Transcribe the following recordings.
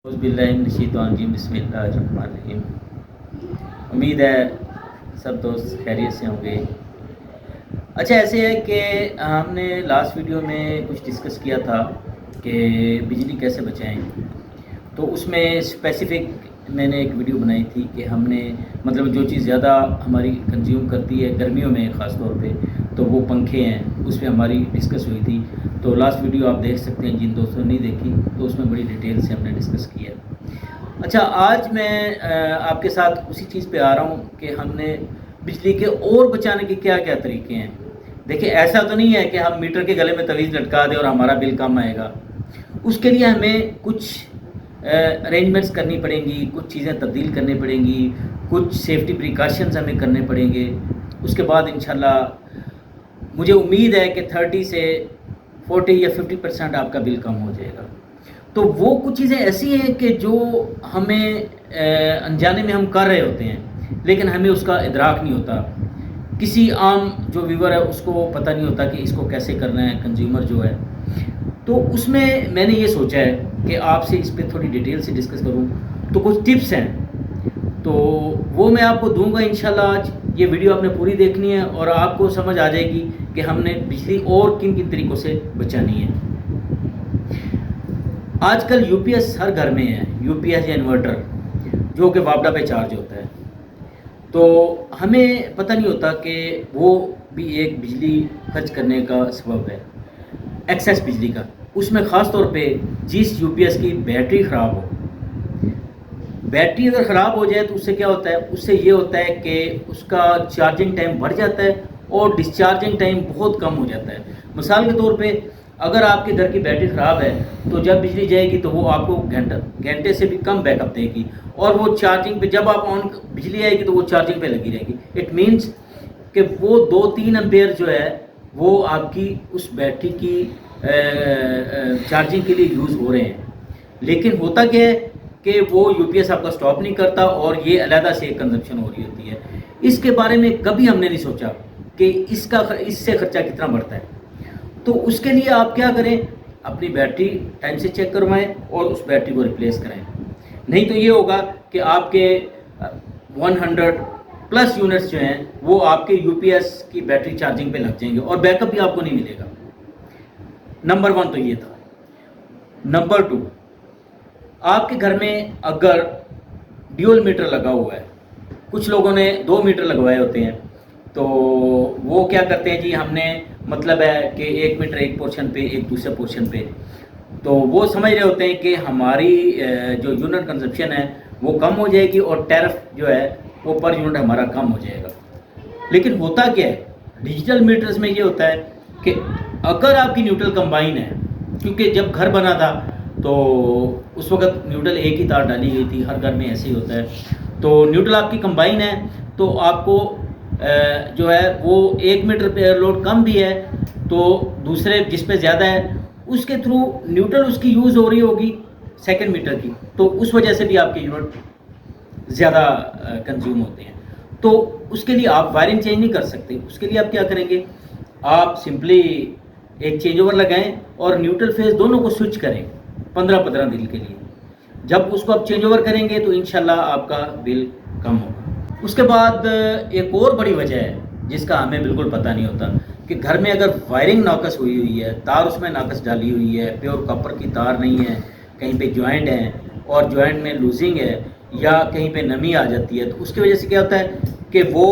اعوذ باللہ من الشیطان الرجیم بسم اللہ الرحمن الرحیم۔ امید ہے سب دوست خیریت سے ہوں گے۔ اچھا ایسے ہے کہ ہم نے لاسٹ ویڈیو میں کچھ ڈسکس کیا تھا کہ بجلی کیسے بچائیں، تو اس میں اسپیسیفک میں نے ایک ویڈیو بنائی تھی کہ ہم نے مطلب جو چیز زیادہ ہماری کنزیوم کرتی ہے گرمیوں میں خاص طور پہ تو وہ پنکھے ہیں، اس پہ ہماری ڈسکس ہوئی تھی۔ تو لاسٹ ویڈیو آپ دیکھ سکتے ہیں جن دوستوں نے نہیں دیکھی تو اس میں بڑی ڈیٹیل سے ہم نے ڈسکس کیا ہے۔ اچھا آج میں آپ کے ساتھ اسی چیز پہ آ رہا ہوں کہ ہم نے بجلی کے اور بچانے کے کیا کیا طریقے ہیں۔ دیکھیں ایسا تو نہیں ہے کہ ہم میٹر کے گلے میں تعویذ لٹکا دیں اور ہمارا بل کم آئے گا۔ اس کے لیے ہمیں کچھ ارینجمنٹس کرنی پڑیں گی، کچھ چیزیں تبدیل کرنی پڑیں گی، کچھ سیفٹی پریکاشنز ہمیں کرنے پڑیں گے۔ اس کے بعد انشاءاللہ مجھے امید ہے کہ 30 سے 40 یا 50% آپ کا بل کم ہو جائے گا۔ تو وہ کچھ چیزیں ایسی ہیں کہ جو ہمیں انجانے میں ہم کر رہے ہوتے ہیں لیکن ہمیں اس کا ادراک نہیں ہوتا۔ کسی عام جو ویور ہے اس کو پتہ نہیں ہوتا کہ اس کو کیسے کرنا ہے، کنزیومر جو ہے۔ تو اس میں میں نے یہ سوچا ہے کہ آپ سے اس پہ تھوڑی ڈیٹیل سے ڈسکس کروں، تو کچھ ٹپس ہیں تو وہ میں آپ کو دوں گا انشاءاللہ۔ آج یہ ویڈیو آپ نے پوری دیکھنی ہے اور آپ کو سمجھ آ جائے گی کہ ہم نے بجلی اور کن کن طریقوں سے بچانی ہے۔ آج کل یو پی ایس ہر گھر میں ہے، یو پی ایس یا انورٹر جو کہ وابڈا پہ چارج ہوتا ہے، تو ہمیں پتہ نہیں ہوتا کہ وہ بھی ایک بجلی خرچ کرنے کا سبب ہے، ایکسیس بجلی کا۔ اس میں خاص طور پہ جس یو پی ایس کی بیٹری خراب ہو، بیٹری اگر خراب ہو جائے تو اس سے کیا ہوتا ہے، اس سے یہ ہوتا ہے کہ اس کا چارجنگ ٹائم بڑھ جاتا ہے اور ڈسچارجنگ ٹائم بہت کم ہو جاتا ہے۔ مثال کے طور پہ اگر آپ کے گھر کی بیٹری خراب ہے تو جب بجلی جائے گی تو وہ آپ کو گھنٹے سے بھی کم بیک اپ دے گی، اور وہ چارجنگ پہ جب آپ بجلی آئے گی تو وہ چارجنگ پہ لگی رہے گی۔ اٹ مینس کہ وہ 2-3 امپیئر جو ہے وہ آپ کی اس بیٹری کی چارجنگ کے لیے یوز ہو رہے ہیں، لیکن ہوتا کیا ہے کہ وہ یو پی ایس آپ کا سٹاپ نہیں کرتا اور یہ علیحدہ سے کنزمپشن ہو رہی ہوتی ہے۔ اس کے بارے میں کبھی ہم نے نہیں سوچا کہ اس سے خرچہ کتنا بڑھتا ہے۔ تو اس کے لیے آپ کیا کریں، اپنی بیٹری ٹائم سے چیک کروائیں اور اس بیٹری کو ریپلیس کریں، نہیں تو یہ ہوگا کہ آپ کے 100+ یونٹس جو ہیں وہ آپ کے یو پی ایس کی بیٹری چارجنگ پہ لگ جائیں گے اور بیک اپ بھی آپ کو نہیں ملے گا۔ نمبر 1 تو یہ تھا۔ نمبر 2، آپ کے گھر میں اگر ڈیول میٹر لگا ہوا ہے، کچھ لوگوں نے 2 میٹر لگوائے ہوتے ہیں، تو وہ کیا کرتے ہیں جی ہم نے مطلب ہے کہ 1 میٹر ایک پورشن پہ ایک دوسرے پورشن پہ، تو وہ سمجھ رہے ہوتے ہیں کہ ہماری جو یونٹ کنزمپشن ہے وہ کم ہو جائے گی اور ٹیرف جو ہے وہ پر یونٹ ہمارا کم ہو جائے گا۔ لیکن ہوتا کیا ہے ڈیجیٹل میٹرز میں، یہ ہوتا ہے کہ اگر آپ کی نیوٹرل کمبائن ہے، کیونکہ جب گھر بنا تھا تو اس وقت نیوٹرل ایک ہی تار ڈالی گئی تھی، ہر گھر میں ایسے ہی ہوتا ہے، تو نیوٹرل آپ کی کمبائن ہے تو آپ کو جو ہے وہ 1 میٹر پہ لوڈ کم بھی ہے تو دوسرے جس پہ زیادہ ہے اس کے تھرو نیوٹرل اس کی یوز ہو رہی ہوگی سیکنڈ میٹر کی، تو اس وجہ سے بھی آپ کے یونٹ زیادہ کنزیوم ہوتے ہیں۔ تو اس کے لیے آپ وائرنگ چینج نہیں کر سکتے، اس کے لیے آپ کیا کریں گے، آپ سمپلی ایک چینج اوور لگائیں اور نیوٹرل فیز دونوں کو سوئچ کریں 15-15 دن کے لیے۔ جب اس کو آپ چینج اوور کریں گے تو انشاءاللہ آپ کا بل کم ہوگا۔ اس کے بعد ایک اور بڑی وجہ ہے جس کا ہمیں بالکل پتہ نہیں ہوتا کہ گھر میں اگر وائرنگ ناقص ہوئی ہوئی ہے، تار اس میں ناقص ڈالی ہوئی ہے، پیور کاپر کی تار نہیں ہے، کہیں پہ جوائنٹ ہیں اور جوائنٹ میں لوزنگ ہے یا کہیں پہ نمی آ جاتی ہے، تو اس کی وجہ سے کیا ہوتا ہے کہ وہ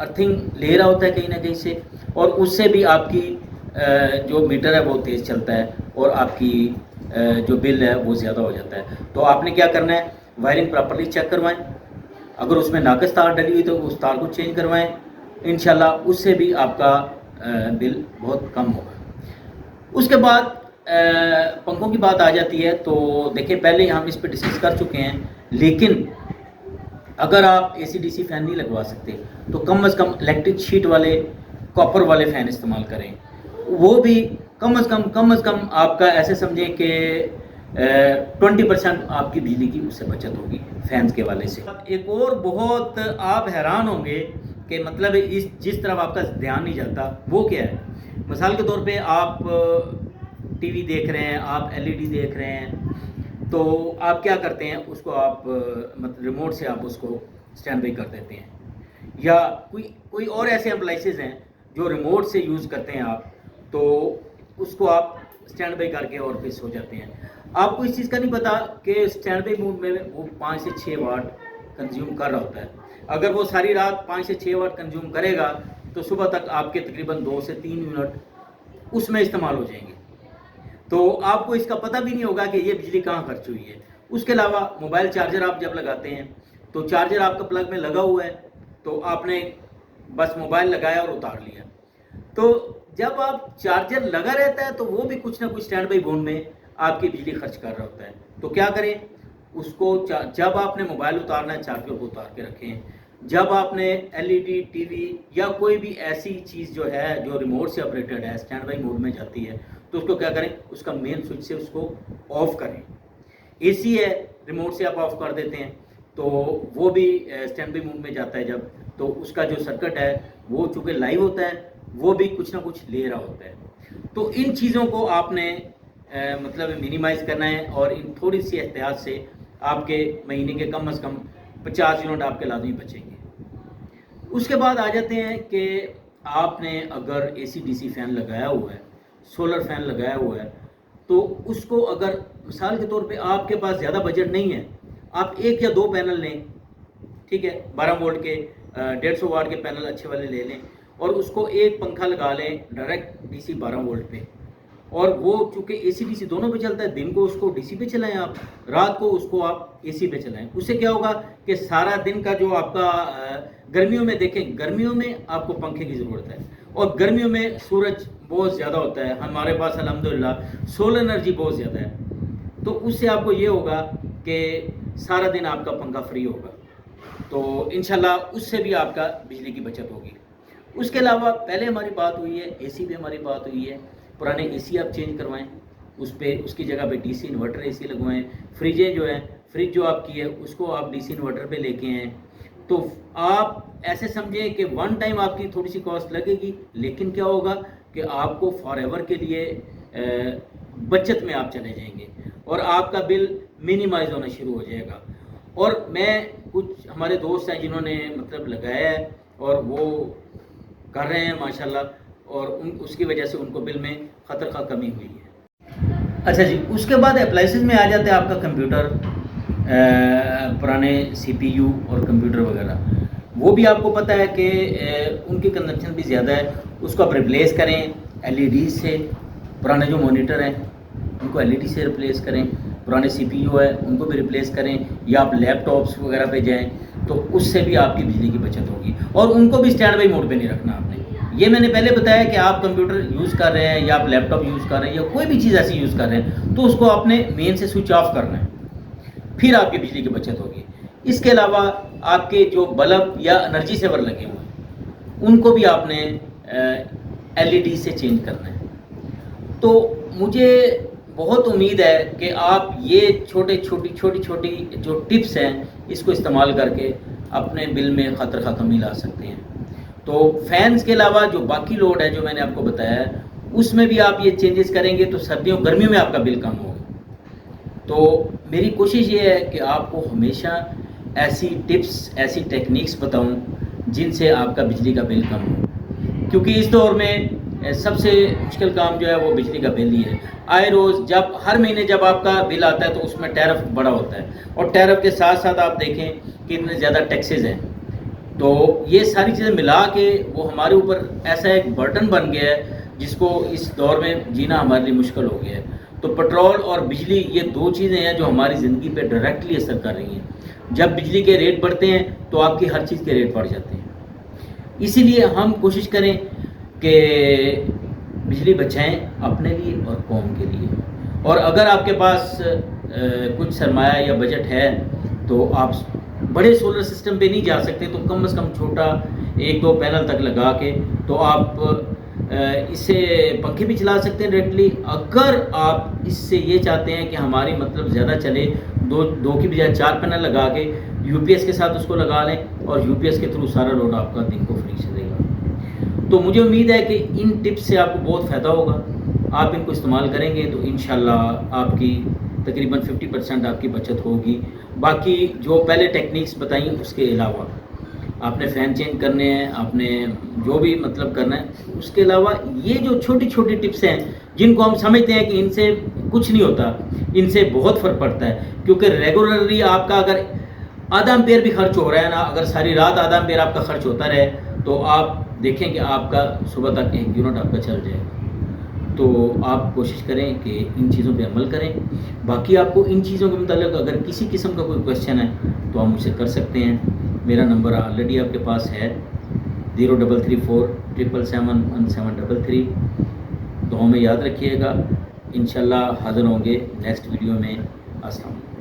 ارتھنگ لے رہا ہوتا ہے کہیں نہ کہیں سے، اور اس سے بھی آپ کی جو میٹر ہے وہ تیز چلتا ہے اور آپ کی جو بل ہے وہ زیادہ ہو جاتا ہے۔ تو آپ نے کیا کرنا ہے، وائرنگ پراپرلی چیک کروائیں، اگر اس میں ناقص تار ڈلی ہوئی تو اس تار کو چینج کروائیں، انشاءاللہ اس سے بھی آپ کا بل بہت کم ہوگا۔ اس کے بعد پنکھوں کی بات آ جاتی ہے، تو دیکھیں پہلے ہم اس پہ ڈسکس کر چکے ہیں، لیکن اگر آپ اے سی ڈی سی فین نہیں لگوا سکتے تو کم از کم الیکٹرک شیٹ والے کاپر والے فین استعمال کریں، وہ بھی کم از کم آپ کا ایسے سمجھیں کہ 20% آپ کی بجلی کی اس سے بچت ہوگی فینس کے والے سے۔ ایک اور بہت آپ حیران ہوں گے کہ مطلب جس طرف آپ کا دھیان نہیں جاتا وہ کیا ہے۔ مثال کے طور پہ آپ ٹی وی دیکھ رہے ہیں، آپ ایل ای ڈی دیکھ رہے ہیں، تو آپ کیا کرتے ہیں، اس کو آپ مطلب ریموٹ سے آپ اس کو اسٹینڈ بائی کر دیتے ہیں، یا کوئی اور ایسے اپلائنسز ہیں جو ریموٹ سے یوز کرتے ہیں آپ، تو اس کو آپ اسٹینڈ بائی کر کے اور پھر سو جاتے ہیں۔ آپ کو اس چیز کا نہیں پتا کہ اسٹینڈ بائی موڈ میں وہ 5 سے 6 واٹ کنزیوم کر رہا ہوتا ہے۔ اگر وہ ساری رات 5 سے 6 واٹ کنزیوم کرے گا تو صبح تک آپ کے تقریباً 2 سے 3 یونٹ اس میں استعمال ہو جائیں گے، تو آپ کو اس کا پتہ بھی نہیں ہوگا کہ یہ بجلی کہاں خرچ ہوئی ہے۔ اس کے علاوہ موبائل چارجر آپ جب لگاتے ہیں تو چارجر آپ کا پلگ میں لگا ہوا ہے، تو آپ نے بس موبائل لگایا اور اتار لیا، تو جب آپ چارجر لگا رہتا ہے تو وہ بھی کچھ نہ کچھ اسٹینڈ بائی موڈ میں آپ کی بجلی خرچ کر رہا ہوتا ہے۔ تو کیا کریں، اس کو جب آپ نے موبائل اتارنا ہے چارجر کو اتار کے رکھیں، جب آپ نے L E D T V یا کوئی بھی ایسی چیز جو ہے جو ریموٹ سے آپریٹڈ ہے اسٹینڈ بائی موڈ میں جاتی ہے، تو اس کو کیا کریں، اس کا مین سوئچ سے اس کو آف کریں۔ اے سی ہے ریموٹ سے آپ آف کر دیتے ہیں تو وہ بھی اسٹینڈ بائی موڈ میں جاتا ہے جب، تو اس کا جو سرکٹ ہے وہ چونکہ لائیو ہوتا ہے وہ بھی کچھ نہ کچھ لے رہا ہوتا ہے۔ تو ان چیزوں کو آپ نے مطلب منیمائز کرنا ہے، اور ان تھوڑی سی احتیاط سے آپ کے مہینے کے کم از کم 50 یونٹ آپ کے لازمی بچیں گے۔ اس کے بعد آ جاتے ہیں کہ آپ نے اگر اے سی ڈی سی فین لگایا ہوا ہے، سولر فین لگایا ہوا ہے، تو اس کو اگر مثال کے طور پہ آپ کے پاس زیادہ بجٹ نہیں ہے، آپ 1 یا 2 پینل لیں، ٹھیک ہے، 12 وولٹ کے 150 واٹ کے پینل اچھے والے لے لیں، اور اس کو ایک پنکھا لگا لیں ڈائریکٹ ڈی سی 12 وولٹ پہ، اور وہ چونکہ اے سی ڈی سی دونوں پہ چلتا ہے، دن کو اس کو ڈی سی پہ چلائیں آپ، رات کو اس کو آپ اے سی پہ چلائیں۔ اس سے کیا ہوگا کہ سارا دن کا جو آپ کا گرمیوں میں دیکھیں، گرمیوں میں آپ کو پنکھے کی ضرورت ہے، اور گرمیوں میں سورج بہت زیادہ ہوتا ہے، ہمارے پاس الحمدللہ سولر انرجی بہت زیادہ ہے، تو اس سے آپ کو یہ ہوگا کہ سارا دن آپ کا پنکھا فری ہوگا، تو انشاءاللہ اس سے بھی آپ کا بجلی کی بچت ہوگی۔ اس کے علاوہ پہلے ہماری بات ہوئی ہے اے سی پہ، ہماری بات ہوئی ہے پرانے اے سی آپ چینج کروائیں، اس کی جگہ پہ ڈی سی انورٹر اے سی لگوائیں۔ فریجیں جو ہیں، فریج جو آپ کی ہے اس کو آپ ڈی سی انورٹر پہ لے کے آئیں، تو آپ ایسے سمجھیں کہ ون ٹائم آپ کی تھوڑی سی کاسٹ لگے گی، لیکن کیا ہوگا کہ آپ کو فار ایور کے لیے بچت میں آپ چلے جائیں گے، اور آپ کا بل منیمائز ہونا شروع ہو جائے گا۔ اور میں کچھ ہمارے دوست ہیں جنہوں نے مطلب لگایا ہے اور وہ کر رہے ہیں ماشاءاللہ، اور اس کی وجہ سے ان کو بل میں خطرخواہ کمی ہوئی ہے۔ اچھا جی، اس کے بعد اپلائنسز میں آ جاتے ہیں آپ کا کمپیوٹر، پرانے سی پی یو اور کمپیوٹر وغیرہ، وہ بھی آپ کو پتہ ہے کہ ان کی کنزمپشن بھی زیادہ ہے، اس کو آپ ریپلیس کریں ایل ای ڈی سے، پرانے جو مانیٹر ہیں ان کو ایل ای ڈی سے ریپلیس کریں، پرانے سی پی یو ہے ان کو بھی ریپلیس کریں، یا آپ لیپ ٹاپس وغیرہ پہ جائیں، تو اس سے بھی آپ کی بجلی کی بچت ہوگی، اور ان کو بھی اسٹینڈ بائی موڈ پہ نہیں رکھنا آپ نے۔ یہ میں نے پہلے بتایا کہ آپ کمپیوٹر یوز کر رہے ہیں یا آپ لیپ ٹاپ یوز کر رہے ہیں یا کوئی بھی چیز ایسی یوز کر رہے ہیں، تو اس کو آپ نے مین سے سوئچ آف کرنا ہے، پھر آپ کی بجلی کی بچت ہوگی۔ اس کے علاوہ آپ کے جو بلب یا انرجی سیور لگے ہوئے ہیں ان کو بھی آپ نے ایل ای ڈی سے چینج کرنا ہے۔ تو مجھے بہت امید ہے کہ آپ یہ چھوٹی چھوٹی جو ٹپس ہیں اس کو استعمال کر کے اپنے بل میں خطرخواہ کمی لا سکتے ہیں۔ تو فینس کے علاوہ جو باقی لوڈ ہے جو میں نے آپ کو بتایا ہے، اس میں بھی آپ یہ چینجز کریں گے تو سردیوں گرمیوں میں آپ کا بل کم ہوگا۔ تو میری کوشش یہ ہے کہ آپ کو ہمیشہ ایسی ٹپس، ایسی ٹیکنیکس بتاؤں جن سے آپ کا بجلی کا بل کم ہو، کیونکہ اس دور میں سب سے مشکل کام جو ہے وہ بجلی کا بل ہی ہے۔ آئے روز جب ہر مہینے جب آپ کا بل آتا ہے تو اس میں ٹیرف بڑا ہوتا ہے، اور ٹیرف کے ساتھ ساتھ آپ دیکھیں کہ اتنے زیادہ ٹیکسز ہیں، تو یہ ساری چیزیں ملا کے وہ ہمارے اوپر ایسا ایک برڈن بن گیا ہے جس کو اس دور میں جینا ہمارے لیے مشکل ہو گیا ہے۔ تو پٹرول اور بجلی یہ دو چیزیں ہیں جو ہماری زندگی پہ ڈائریکٹلی اثر کر رہی ہیں۔ جب بجلی کے ریٹ بڑھتے ہیں تو آپ کی ہر چیز کے ریٹ بڑھ جاتے ہیں، اسی لیے ہم کوشش کریں کہ بجلی بچائیں اپنے لیے اور قوم کے لیے، اور اگر آپ کے پاس کچھ سرمایہ یا بجٹ ہے تو آپ بڑے سولر سسٹم پہ نہیں جا سکتے تو کم از کم چھوٹا 1-2 پینل تک لگا کے تو آپ اس سے پنکھے بھی چلا سکتے ہیں ڈائریکٹلی۔ اگر آپ اس سے یہ چاہتے ہیں کہ ہماری مطلب زیادہ چلے، دو کی بجائے 4 پینل لگا کے یو پی ایس کے ساتھ اس کو لگا لیں، اور یو پی ایس کے تھرو سارا لوڈ آپ کا دن کو فری چلے گا۔ تو مجھے امید ہے کہ ان ٹپس سے آپ کو بہت فائدہ ہوگا، آپ ان کو استعمال کریں گے تو انشاءاللہ آپ کی تقریباً 50% آپ کی بچت ہوگی. باقی جو پہلے ٹیکنیکس بتائیں اس کے علاوہ آپ نے فین چینج کرنے ہیں, آپ نے جو بھی مطلب کرنا ہے, اس کے علاوہ یہ جو چھوٹی چھوٹی ٹپس ہیں جن کو ہم سمجھتے ہیں کہ ان سے کچھ نہیں ہوتا, ان سے بہت فرق پڑتا ہے. کیونکہ ریگولرلی آپ کا اگر آدھا امپیئر بھی خرچ ہو رہا ہے نا, اگر ساری رات آدھا امپیئر آپ کا خرچ ہوتا رہے تو آپ دیکھیں کہ آپ کا صبح تک 1 یونٹ آپ کا چل جائے گا. تو آپ کوشش کریں کہ ان چیزوں پہ عمل کریں. باقی آپ کو ان چیزوں کے متعلق اگر کسی قسم کا کوئی کویشچن ہے تو آپ مجھ سے کر سکتے ہیں. میرا نمبر آلریڈی آپ کے پاس ہے 0334771733. دعاؤں میں یاد رکھیے گا. انشاءاللہ حاضر ہوں گے نیکسٹ ویڈیو میں. السلام علیکم.